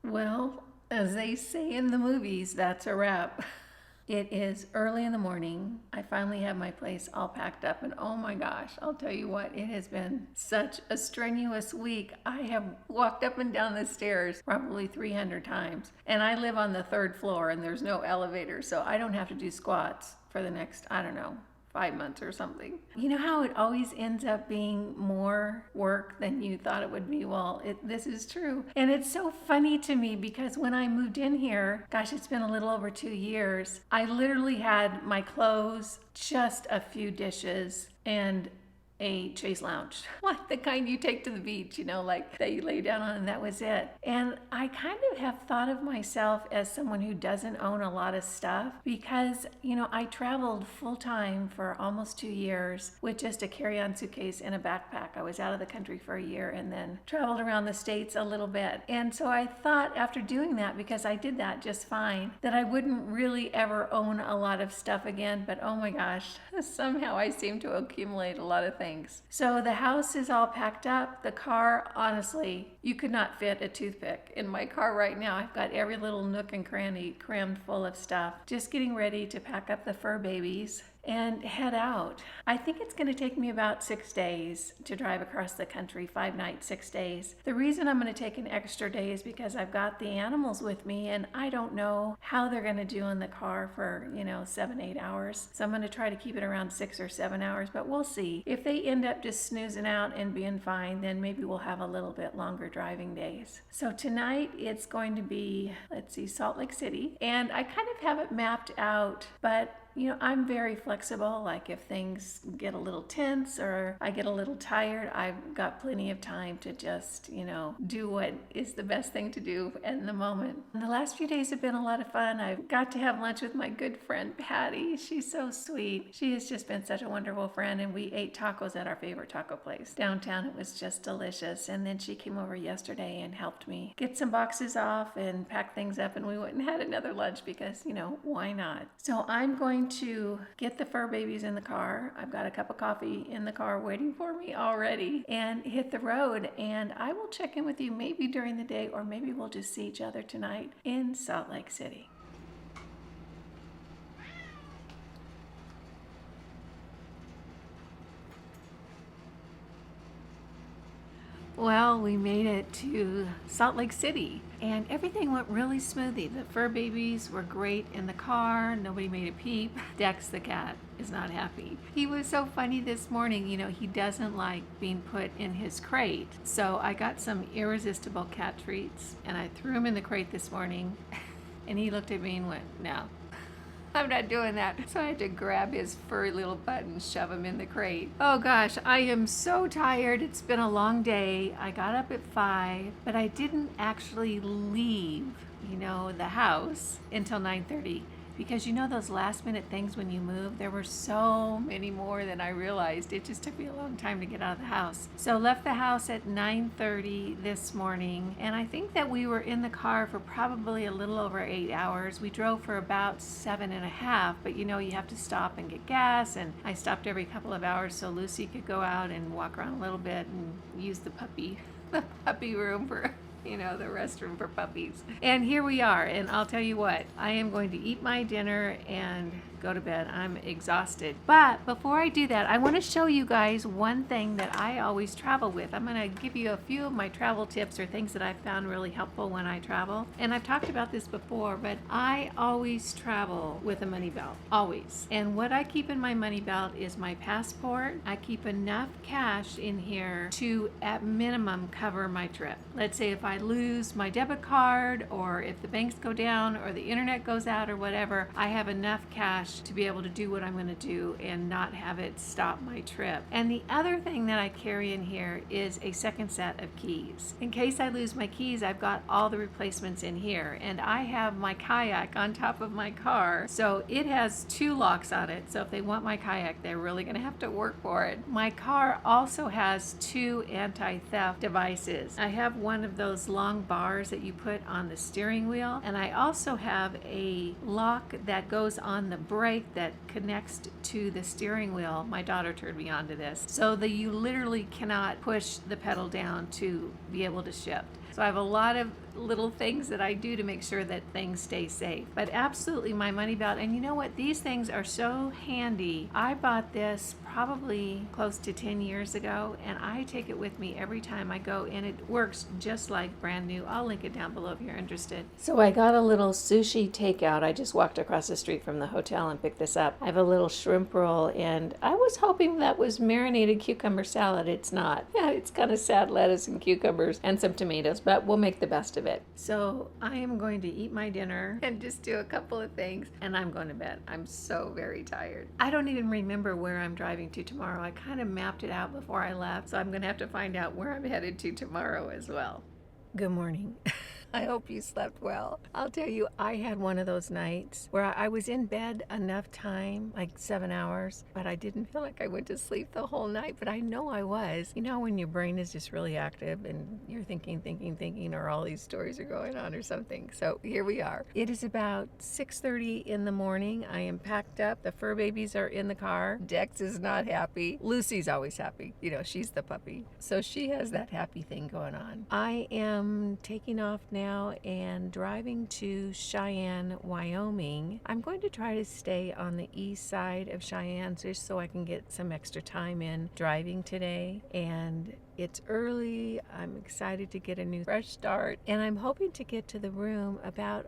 Well, as they say in the movies, that's a wrap. It is early in the morning. I finally have my place all packed up, and oh my gosh, I'll tell you what, it has been such a strenuous week. I have walked up and down the stairs probably 300 times, and I live on the 3rd floor and there's no elevator, so I don't have to do squats for the next, I don't know, 5 months or something. You know how it always ends up being more work than you thought it would be? Well, this is true. And it's so funny to me because when I moved in here, gosh, it's been a little over 2 years, I literally had my clothes, just a few dishes, and a chaise lounge, like the kind you take to the beach, like that you lay down on, and that was it. And I kind of have thought of myself as someone who doesn't own a lot of stuff because, I traveled full time for almost 2 years with just a carry-on suitcase and a backpack. I was out of the country for a year and then traveled around the States a little bit. And so I thought after doing that, because I did that just fine, that I wouldn't really ever own a lot of stuff again. But oh my gosh, somehow I seem to accumulate a lot of things. So the house is all packed up. The car, honestly, you could not fit a toothpick in my car right now. I've got every little nook and cranny crammed full of stuff. Just getting ready to pack up the fur babies and head out. I think it's going to take me about 6 days to drive across the country, 5 nights, 6 days. The reason I'm going to take an extra day is because I've got the animals with me and I don't know how they're going to do in the car for, 7, 8 hours. So I'm going to try to keep it around 6 or 7 hours, but we'll see. If they end up just snoozing out and being fine, then maybe we'll have a little bit longer driving days. So tonight it's going to be, Salt Lake City. And I kind of have it mapped out, but I'm very flexible. Like if things get a little tense or I get a little tired, I've got plenty of time to just, do what is the best thing to do in the moment. And the last few days have been a lot of fun. I've got to have lunch with my good friend, Patty. She's so sweet. She has just been such a wonderful friend. And we ate tacos at our favorite taco place downtown. It was just delicious. And then she came over yesterday and helped me get some boxes off and pack things up. And we went and had another lunch because, why not? So I'm going to get the fur babies in the car. I've got a cup of coffee in the car waiting for me already and hit the road. And I will check in with you maybe during the day or maybe we'll just see each other tonight in Salt Lake City. Well, we made it to Salt Lake City and everything went really smoothly. The fur babies were great in the car. Nobody made a peep. Dex the cat is not happy. He was so funny this morning. He doesn't like being put in his crate. So I got some irresistible cat treats and I threw him in the crate this morning and he looked at me and went, "No, I'm not doing that." So I had to grab his furry little butt and shove him in the crate. Oh gosh, I am so tired. It's been a long day. I got up at 5, but I didn't actually leave, the house until 9:30. Because those last minute things when you move, there were so many more than I realized. It just took me a long time to get out of the house. So left the house at 9:30 this morning. And I think that we were in the car for probably a little over 8 hours. We drove for about 7.5, but you have to stop and get gas. And I stopped every couple of hours so Lucy could go out and walk around a little bit and use the puppy room for the restroom for puppies. And here we are, and I'll tell you what, I am going to eat my dinner and go to bed. I'm exhausted. But before I do that, I want to show you guys one thing that I always travel with. I'm going to give you a few of my travel tips or things that I've found really helpful when I travel. And I've talked about this before, but I always travel with a money belt. Always. And what I keep in my money belt is my passport. I keep enough cash in here to, at minimum, cover my trip. Let's say if I lose my debit card or if the banks go down or the internet goes out or whatever, I have enough cash to be able to do what I'm going to do and not have it stop my trip. And the other thing that I carry in here is a second set of keys. In case I lose my keys, I've got all the replacements in here. And I have my kayak on top of my car, so it has 2 locks on it. So if they want my kayak, they're really going to have to work for it. My car also has 2 anti-theft devices. I have one of those long bars that you put on the steering wheel, and I also have a lock that goes on the brake that connects to the steering wheel. My daughter turned me on to this, so that you literally cannot push the pedal down to be able to shift. So I have a lot of little things that I do to make sure that things stay safe. But absolutely my money belt. And you know what? These things are so handy. I bought this probably close to 10 years ago, and I take it with me every time I go, and it works just like brand new. I'll link it down below if you're interested. So I got a little Sushi Takeout. I just walked across the street from the hotel and picked this up. I have a little shrimp roll, and I was hoping that was marinated cucumber salad. It's not. Yeah, it's kind of sad lettuce and cucumbers and some tomatoes, but we'll make the best of it. So I am going to eat my dinner and just do a couple of things, and I'm going to bed. I'm so very tired. I don't even remember where I'm driving to tomorrow. I kind of mapped it out before I left, so I'm going to have to find out where I'm headed to tomorrow as well. Good morning. I hope you slept well. I'll tell you, I had one of those nights where I was in bed enough time, like 7 hours, but I didn't feel like I went to sleep the whole night, but I know I was. You know, when your brain is just really active and you're thinking, or all these stories are going on or something. So here we are. It is about 6:30 in the morning. I am packed up. The fur babies are in the car. Dex is not happy. Lucy's always happy. You know, she's the puppy. So she has that happy thing going on. I am taking off now and driving to Cheyenne, Wyoming. I'm going to try to stay on the east side of Cheyenne just so I can get some extra time in driving today. And it's early. I'm excited to get a new fresh start, and I'm hoping to get to the room about,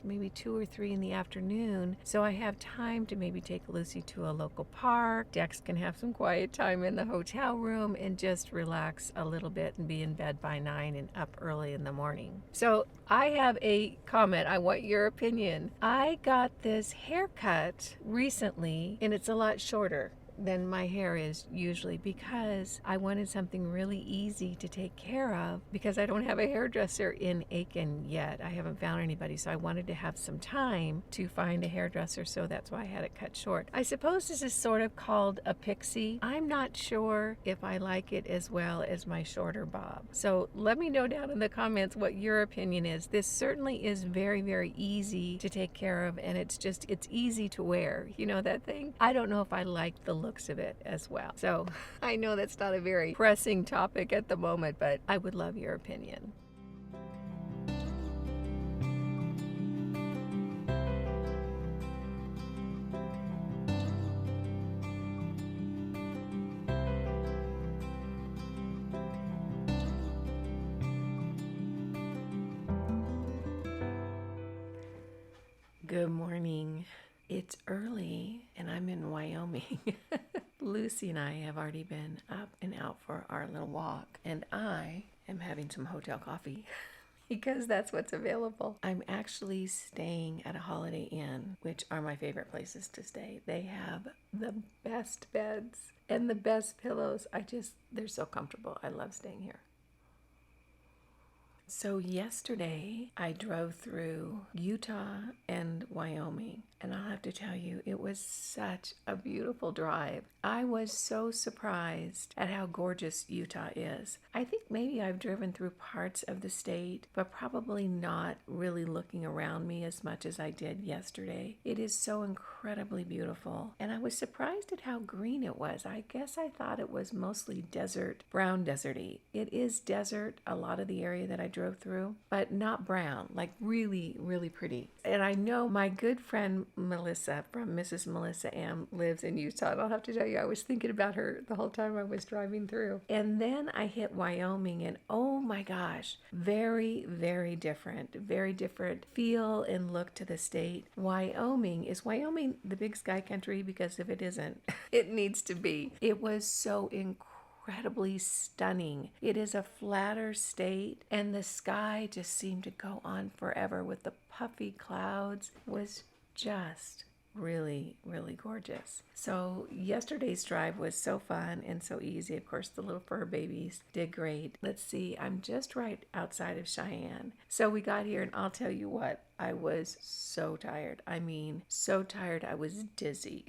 maybe 2 or 3 in the afternoon, so I have time to maybe take Lucy to a local park. Dex can have some quiet time in the hotel room and just relax a little bit and be in bed by 9 and up early in the morning. So I have a comment. I want your opinion. I got this haircut recently, and it's a lot shorter than my hair is usually because I wanted something really easy to take care of because I don't have a hairdresser in Aiken yet. I haven't found anybody, so I wanted to have some time to find a hairdresser, so that's why I had it cut short. I suppose this is sort of called a pixie. I'm not sure if I like it as well as my shorter bob. So let me know down in the comments what your opinion is. This certainly is very, very easy to take care of, and it's easy to wear. You know that thing? I don't know if I like the looks of it as well. So I know that's not a very pressing topic at the moment, but I would love your opinion. Good morning. It's early and I'm in Wyoming. Lucy and I have already been up and out for our little walk, and I am having some hotel coffee because that's what's available. I'm actually staying at a Holiday Inn, which are my favorite places to stay. They have the best beds and the best pillows. They're so comfortable. I love staying here. So yesterday I drove through Utah and Wyoming, and I'll have to tell you, it was such a beautiful drive. I was so surprised at how gorgeous Utah is. I think maybe I've driven through parts of the state, but probably not really looking around me as much as I did yesterday. It is so incredibly beautiful, and I was surprised at how green it was. I guess I thought it was mostly desert, brown deserty. It is desert, a lot of the area that I drove through, but not brown, like really, really pretty. And I know my good friend Melissa from Mrs. Melissa M lives in Utah, and I'll have to tell you, I was thinking about her the whole time I was driving through. And then I hit Wyoming, and oh my gosh, very, very different feel and look to the state. Is Wyoming the big sky country? Because if it isn't, it needs to be. It was so incredibly stunning. It is a flatter state, and the sky just seemed to go on forever with the puffy clouds. It was just really, really gorgeous. So yesterday's drive was so fun and so easy. Of course, the little fur babies did great. Let's see, I'm just right outside of Cheyenne. So we got here, and I'll tell you what, I was so tired. I mean, so tired, I was dizzy.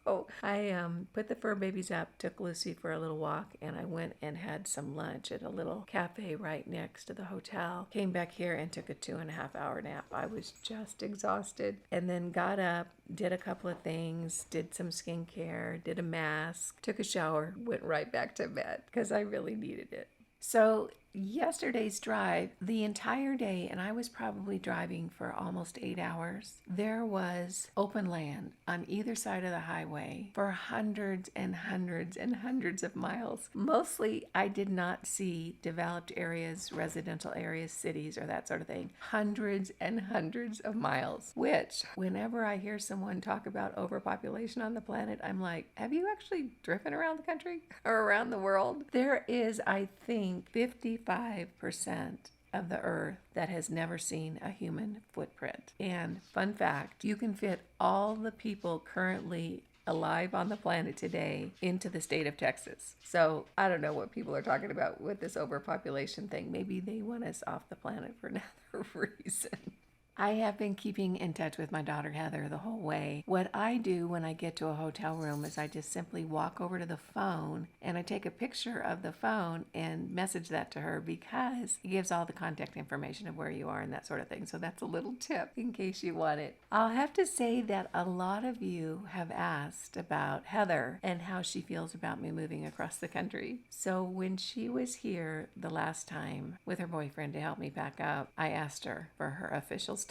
So I put the fur babies up, took Lucy for a little walk, and I went and had some lunch at a little cafe right next to the hotel. Came back here and took a 2.5-hour nap. I was just exhausted, and then got up, did a couple of things, did some skincare, did a mask, took a shower, went right back to bed because I really needed it. So yesterday's drive, the entire day, and I was probably driving for almost 8 hours, there was open land on either side of the highway for hundreds and hundreds and hundreds of miles. Mostly, I did not see developed areas, residential areas, cities, or that sort of thing. Hundreds and hundreds of miles, which whenever I hear someone talk about overpopulation on the planet, I'm like, have you actually driven around the country or around the world? There is, I think, 55% of the earth that has never seen a human footprint. And fun fact, you can fit all the people currently alive on the planet today into the state of Texas. So I don't know what people are talking about with this overpopulation thing. Maybe they want us off the planet for another reason. I have been keeping in touch with my daughter Heather the whole way. What I do when I get to a hotel room is I just simply walk over to the phone and I take a picture of the phone and message that to her because it gives all the contact information of where you are and that sort of thing. So that's a little tip in case you want it. I'll have to say that a lot of you have asked about Heather and how she feels about me moving across the country. So when she was here the last time with her boyfriend to help me pack up, I asked her for her official statement.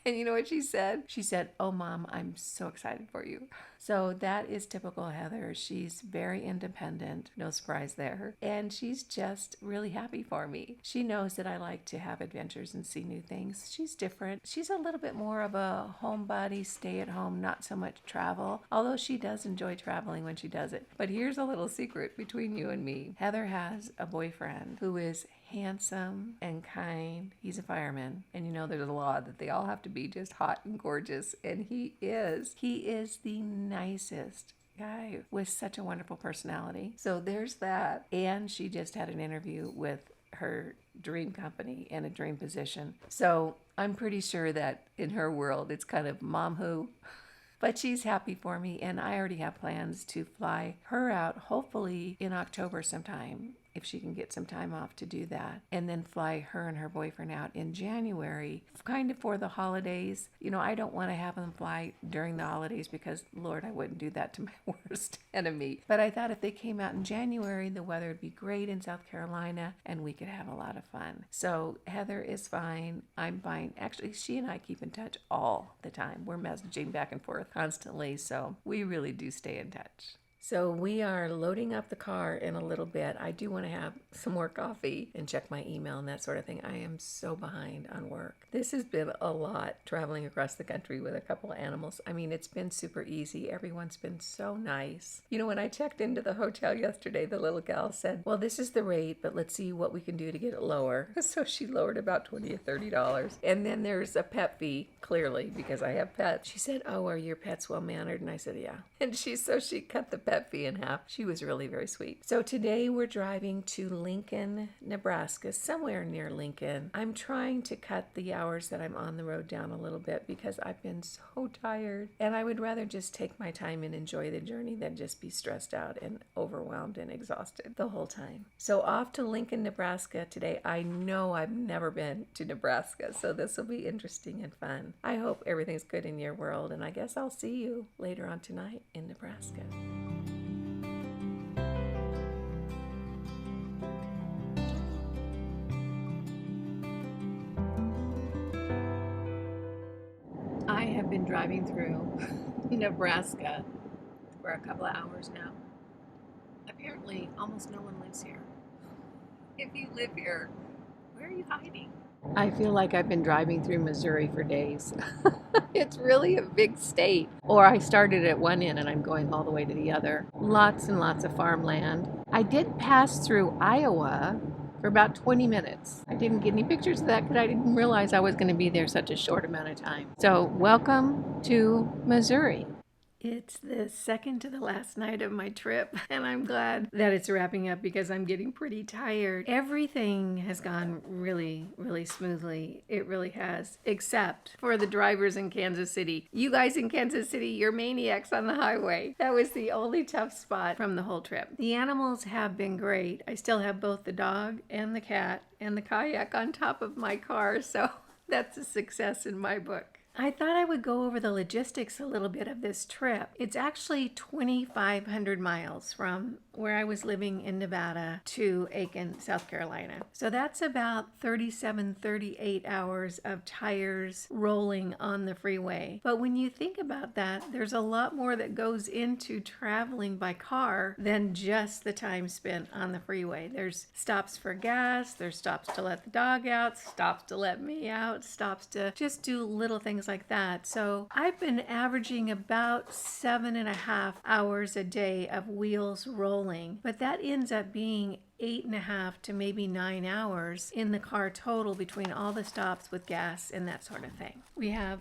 And you know what she said? She said, "Oh, Mom, I'm so excited for you." So that is typical Heather. She's very independent. No surprise there. And she's just really happy for me. She knows that I like to have adventures and see new things. She's different. She's a little bit more of a homebody, stay at home, not so much travel. Although she does enjoy traveling when she does it. But here's a little secret between you and me. Heather has a boyfriend who is handsome and kind. He's a fireman. And you know there's a law that they all have to be just hot and gorgeous. And he is. He is the nicest guy with such a wonderful personality. So there's that. And she just had an interview with her dream company in a dream position. So I'm pretty sure that in her world, it's kind of mom who. But she's happy for me, and I already have plans to fly her out, hopefully in October sometime, if she can get some time off to do that, and then fly her and her boyfriend out in January, kind of for the holidays. You know, I don't want to have them fly during the holidays because, Lord, I wouldn't do that to my worst enemy. But I thought if they came out in January, the weather would be great in South Carolina, and we could have a lot of fun. So Heather is fine. I'm fine. Actually, she and I keep in touch all the time. We're messaging back and forth constantly, so we really do stay in touch. So we are loading up the car in a little bit. I do want to have some more coffee and check my email and that sort of thing. I am so behind on work. This has been a lot traveling across the country with a couple of animals. I mean, it's been super easy. Everyone's been so nice. You know, when I checked into the hotel yesterday, the little gal said, "Well, this is the rate, but let's see what we can do to get it lower." So she lowered about $20 or $30. And then there's a pet fee, clearly, because I have pets. She said, "Oh, are your pets well-mannered?" And I said, "Yeah." And she cut the pet fee in half. She was really very sweet. So today we're driving to Lincoln, Nebraska, somewhere near Lincoln. I'm trying to cut the hours that I'm on the road down a little bit because I've been so tired. And I would rather just take my time and enjoy the journey than just be stressed out and overwhelmed and exhausted the whole time. So off to Lincoln, Nebraska today. I know I've never been to Nebraska, so this will be interesting and fun. I hope everything's good in your world, and I guess I'll see you later on tonight in Nebraska. I have been driving through Nebraska for a couple of hours now. Apparently, almost no one lives here. If you live here, where are you hiding? I feel like I've been driving through Missouri for days. It's really a big state. Or I started at one end and I'm going all the way to the other. Lots and lots of farmland. I did pass through Iowa for about 20 minutes. I didn't get any pictures of that because I didn't realize I was going to be there such a short amount of time. So welcome to Missouri. It's the second to the last night of my trip, and I'm glad that it's wrapping up because I'm getting pretty tired. Everything has gone really, really smoothly. It really has, except for the drivers in Kansas City. You guys in Kansas City, you're maniacs on the highway. That was the only tough spot from the whole trip. The animals have been great. I still have both the dog and the cat and the kayak on top of my car, so that's a success in my book. I thought I would go over the logistics a little bit of this trip. It's actually 2,500 miles from where I was living in Nevada to Aiken, South Carolina. So that's about 37, 38 hours of tires rolling on the freeway. But when you think about that, there's a lot more that goes into traveling by car than just the time spent on the freeway. There's stops for gas, there's stops to let the dog out, stops to let me out, stops to just do little things like that. So I've been averaging about 7.5 hours a day of wheels rolling, but that ends up being 8.5 to maybe 9 hours in the car total between all the stops with gas and that sort of thing. We have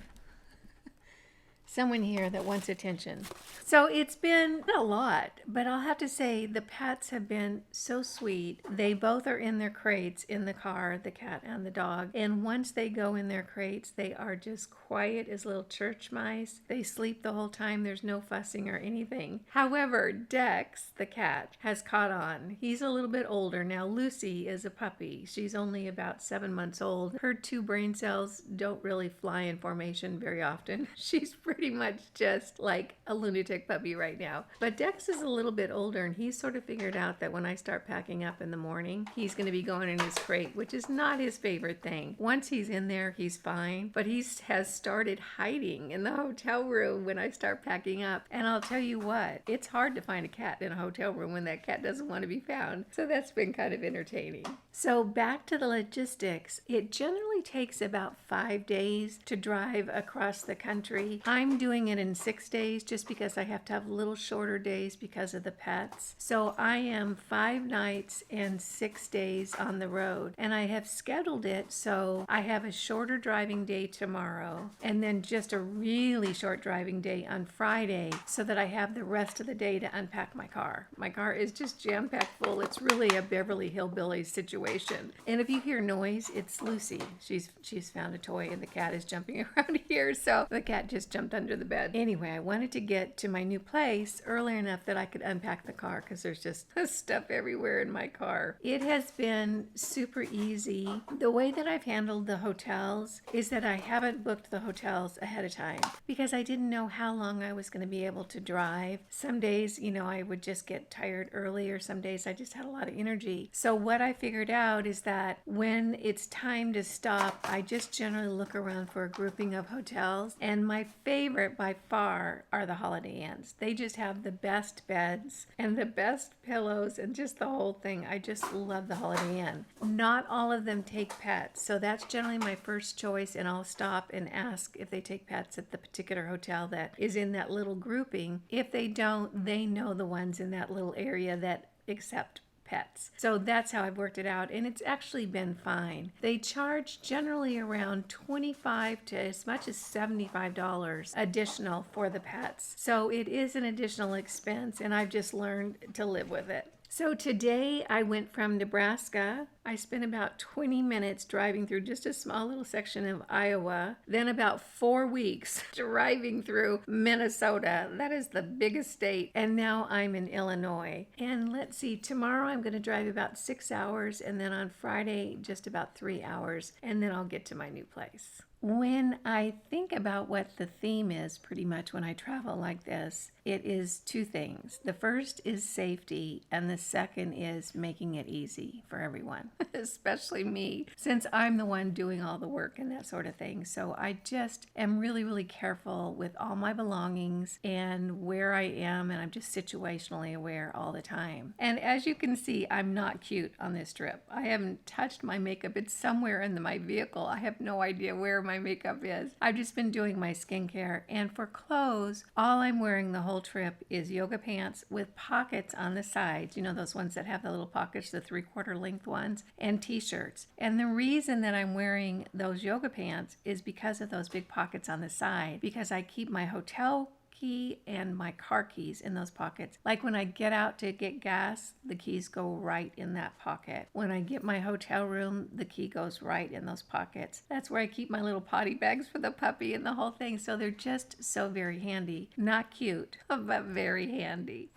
someone here that wants attention. So it's been a lot, but I'll have to say the pets have been so sweet. They both are in their crates in the car, the cat and the dog. And once they go in their crates, they are just quiet as little church mice. They sleep the whole time. There's no fussing or anything. However, Dex, the cat, has caught on. He's a little bit older now. Lucy is a puppy. She's only about 7 months old. Her 2 brain cells don't really fly in formation very often. She's pretty much just like a lunatic puppy right now. But Dex is a little bit older, and he's sort of figured out that when I start packing up in the morning, he's going to be going in his crate, which is not his favorite thing. Once he's in there, he's fine, but he has started hiding in the hotel room when I start packing up. And I'll tell you what, it's hard to find a cat in a hotel room when that cat doesn't want to be found. So that's been kind of entertaining. So back to the logistics. It generally takes about 5 days to drive across the country. I'm doing it in 6 days just because I have to have little shorter days because of the pets. So I am 5 nights and 6 days on the road, and I have scheduled it so I have a shorter driving day tomorrow and then just a really short driving day on Friday so that I have the rest of the day to unpack my car. My car is just jam-packed full. It's really a Beverly Hillbillies situation. And if you hear noise, it's Lucy. She's found a toy and the cat is jumping around here, so the cat just jumped under the bed. Anyway, I wanted to get to my new place early enough that I could unpack the car because there's just stuff everywhere in my car. It has been super easy. The way that I've handled the hotels is that I haven't booked the hotels ahead of time because I didn't know how long I was going to be able to drive. Some days, I would just get tired early, or some days I just had a lot of energy. So what I figured out is that when it's time to stop, I just generally look around for a grouping of hotels, and my favorite by far are the Holiday Inns. They just have the best beds and the best pillows and just the whole thing. I just love the Holiday Inn. Not all of them take pets, so that's generally my first choice, and I'll stop and ask if they take pets at the particular hotel that is in that little grouping. If they don't, they know the ones in that little area that accept pets. So that's how I've worked it out, and it's actually been fine. They charge generally around $25 to as much as $75 additional for the pets. So it is an additional expense, and I've just learned to live with it. So today I went from Nebraska. I spent about 20 minutes driving through just a small little section of Iowa, then about 4 weeks driving through Minnesota. That is the biggest state. And now I'm in Illinois. And let's see, tomorrow I'm going to drive about 6 hours, and then on Friday just about 3 hours, and then I'll get to my new place. When I think about what the theme is pretty much when I travel like this, it is 2 things. The first is safety, and the second is making it easy for everyone, especially me, since I'm the one doing all the work and that sort of thing. So I just am really, really careful with all my belongings and where I am, and I'm just situationally aware all the time. And as you can see, I'm not cute on this trip. I haven't touched my makeup. It's somewhere in my vehicle. I have no idea where my makeup is. I've just been doing my skincare, and for clothes, all I'm wearing the whole trip is yoga pants with pockets on the sides, those ones that have the little pockets, the 3/4 length ones, and t-shirts. And the reason that I'm wearing those yoga pants is because of those big pockets on the side, because I keep my hotel key and my car keys in those pockets. Like when I get out to get gas, the keys go right in that pocket. When I get my hotel room, the key goes right in those pockets. That's where I keep my little potty bags for the puppy and the whole thing. So they're just so very handy. Not cute, but very handy.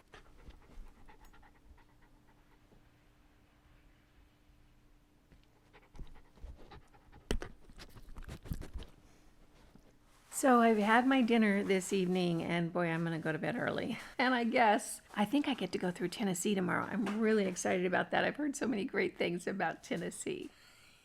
So I've had my dinner this evening, and boy, I'm gonna go to bed early. And I think I get to go through Tennessee tomorrow. I'm really excited about that. I've heard so many great things about Tennessee.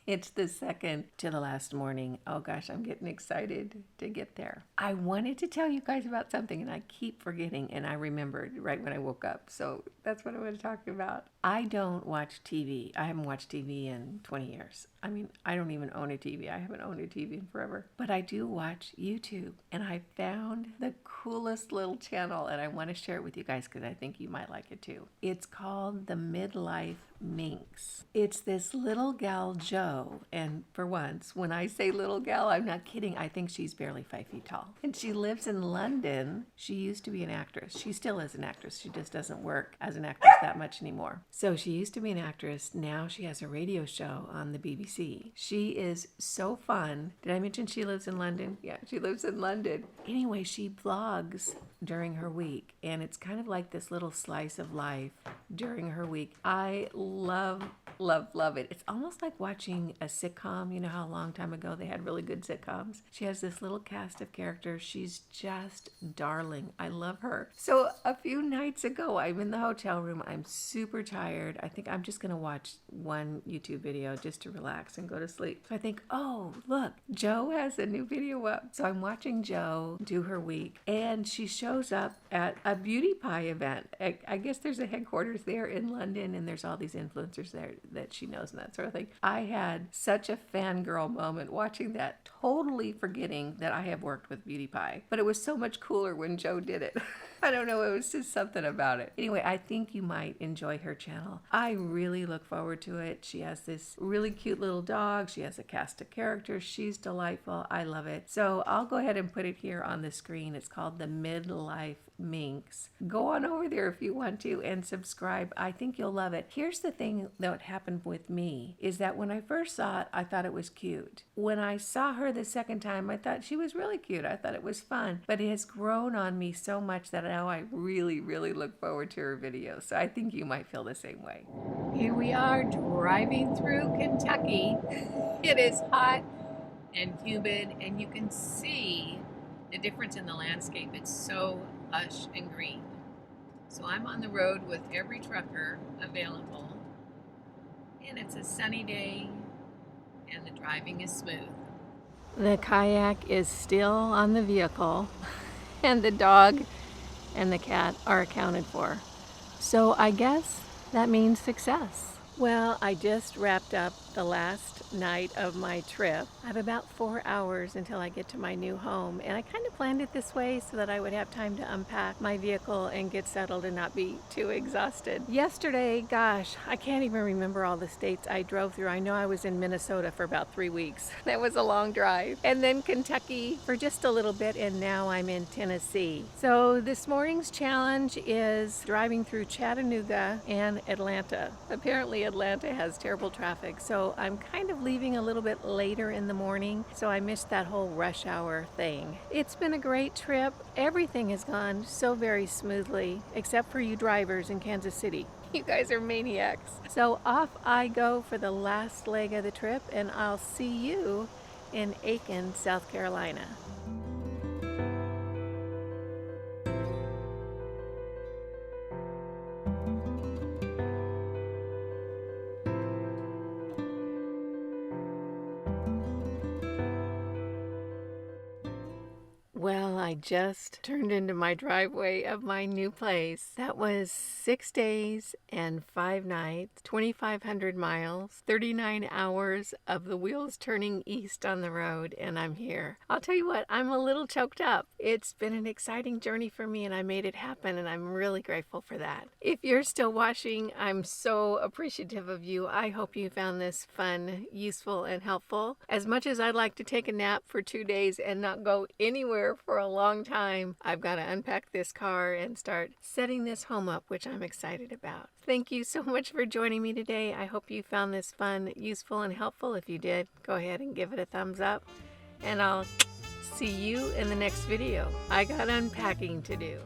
It's the second to the last morning. Oh gosh, I'm getting excited to get there. I wanted to tell you guys about something and I keep forgetting, and I remembered right when I woke up. So that's what I want to talk about. I don't watch TV. I haven't watched TV in 20 years. I mean, I don't even own a TV. I haven't owned a TV in forever. But I do watch YouTube, and I found the coolest little channel, and I want to share it with you guys because I think you might like it too. It's called the Midlife Minx. It's this little gal, Jo, and for once, when I say little gal, I'm not kidding. I think she's barely 5 feet tall. And she lives in London. She used to be an actress. She still is an actress. She just doesn't work as an actress that much anymore. So she used to be an actress. Now she has a radio show on the BBC. She is so fun. Did I mention she lives in London? Yeah, she lives in London. Anyway, she vlogs during her week, and it's kind of like this little slice of life during her week. I love it. It's almost like watching a sitcom. You know how a long time ago they had really good sitcoms? She has this little cast of characters. She's just darling. I love her. So a few nights ago, I'm in the hotel room. I'm super tired. I think I'm just going to watch one YouTube video just to relax and go to sleep. So I think, oh, look, Jo has a new video up. So I'm watching Jo do her week, and she shows up at a beauty pie event. I guess there's a headquarters there in London, and there's all these influencers there that she knows and that sort of thing. I had such a fangirl moment watching that, totally forgetting that I have worked with beauty pie. But it was so much cooler when Jo did it. I don't know, it was just something about it. Anyway, I think you might enjoy her channel. I really look forward to it. She has this really cute little dog. She has a cast of characters. She's delightful. I love it. So I'll go ahead and put it here on the screen. It's called the Midlife Minx. Go on over there if you want to and subscribe. I think you'll love it. Here's the thing that happened with me is that when I first saw it, I thought it was cute. When I saw her the second time, I thought she was really cute. I thought it was fun, but it has grown on me so much that now I really look forward to her videos. So I think you might feel the same way. Here we are driving through Kentucky. It is hot and humid, and you can see the difference in the landscape. It's so lush and green. So I'm on the road with every trucker available, and it's a sunny day and the driving is smooth. The kayak is still on the vehicle and the dog and the cat are accounted for. So I guess that means success. Well, I just wrapped up the last night of my trip. I have about 4 hours until I get to my new home, and I kind of planned it this way so that I would have time to unpack my vehicle and get settled and not be too exhausted. Yesterday, gosh, I can't even remember all the states I drove through. I know I was in Minnesota for about 3 weeks. That was a long drive. And then Kentucky for just a little bit, and now I'm in Tennessee. So this morning's challenge is driving through Chattanooga and Atlanta. Apparently Atlanta has terrible traffic, so I'm kind of leaving a little bit later in the morning, so I missed that whole rush hour thing. It's been a great trip. Everything has gone so very smoothly, except for you drivers in Kansas City. You guys are maniacs. So off I go for the last leg of the trip, and I'll see you in Aiken, South Carolina. Well, I just turned into my driveway of my new place. That was 6 days and 5 nights, 2,500 miles, 39 hours of the wheels turning east on the road, and I'm here. I'll tell you what, I'm a little choked up. It's been an exciting journey for me, and I made it happen, and I'm really grateful for that. If you're still watching, I'm so appreciative of you. I hope you found this fun, useful, and helpful. As much as I'd like to take a nap for 2 days and not go anywhere for a long time, I've got to unpack this car and start setting this home up, which I'm excited about. Thank you so much for joining me today. I hope you found this fun, useful, and helpful. If you did, go ahead and give it a thumbs up, and I'll see you in the next video. I got unpacking to do.